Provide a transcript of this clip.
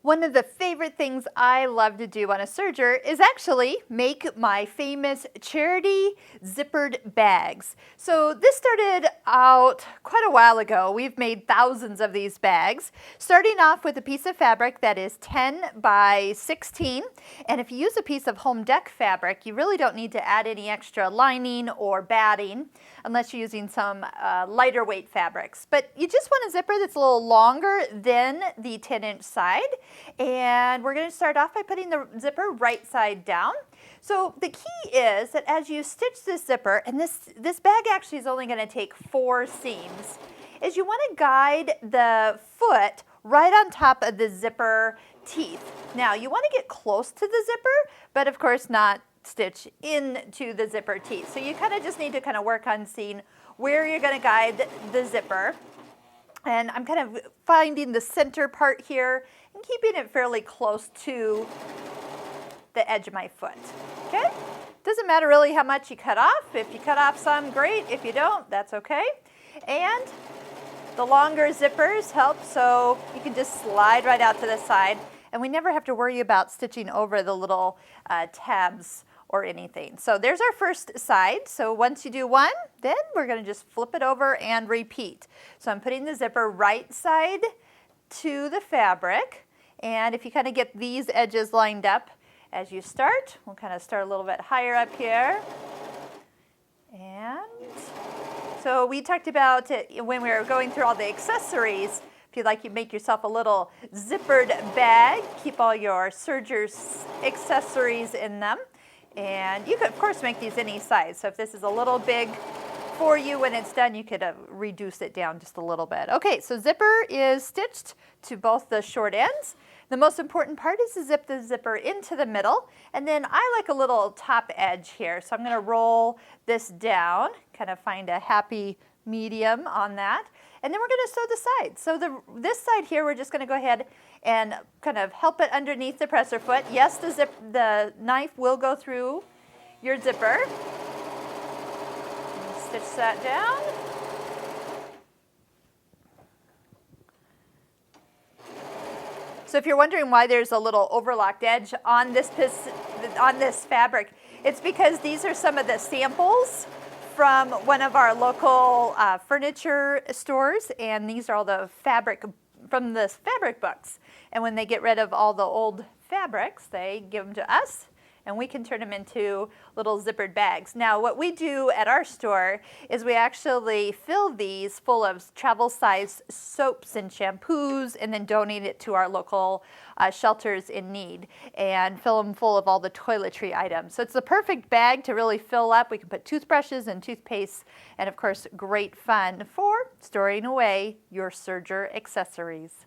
One of the favorite things I love to do on a serger is actually make my famous charity zippered bags. So this started out quite a while ago. We've made thousands of these bags, starting off with a piece of fabric that is 10 by 16. And if you use a piece of home dec fabric, you really don't need to add any extra lining or batting unless you're using some lighter weight fabrics. But you just want a zipper that's a little longer than the 10-inch side. And we're going to start off by putting the zipper right side down. So the key is that as you stitch this zipper, and this bag actually is only going to take 4 seams, is you want to guide the foot right on top of the zipper teeth. Now you want to get close to the zipper, but of course not stitch into the zipper teeth. So you kind of just need to kind of work on seeing where you're going to guide the zipper. And I'm kind of finding the center part here and keeping it fairly close to the edge of my foot. Okay? Doesn't matter really how much you cut off. If you cut off some, great. If you don't, that's okay. And the longer zippers help, so you can just slide right out to the side. And we never have to worry about stitching over the little tabs or anything. So there's our first side. So once you do one, then we're going to just flip it over and repeat. So I'm putting the zipper right side to the fabric. And if you kind of get these edges lined up as you start, we'll kind of start a little bit higher up here. And so we talked about it when we were going through all the accessories. If you'd like, you make yourself a little zippered bag, keep all your serger's accessories in them. And you could, of course, make these any size. So if this is a little big for you when it's done, you could reduce it down just a little bit. Okay, so zipper is stitched to both the short ends. The most important part is to zip the zipper into the middle. And then I like a little top edge here. So I'm going to roll this down, kind of find a happy medium on that. And then we're going to sew the side. So this side here, we're just going to go ahead and kind of help it underneath the presser foot. Yes, the knife will go through your zipper. Stitch that down. So if you're wondering why there's a little overlocked edge on this fabric, it's because these are some of the samples from one of our local furniture stores, and these are all the fabric from the fabric books. And when they get rid of all the old fabrics, they give them to us, and we can turn them into little zippered bags. Now, what we do at our store is we actually fill these full of travel-sized soaps and shampoos and then donate it to our local shelters in need and fill them full of all the toiletry items. So it's the perfect bag to really fill up. We can put toothbrushes and toothpaste, and of course, great fun for storing away your serger accessories.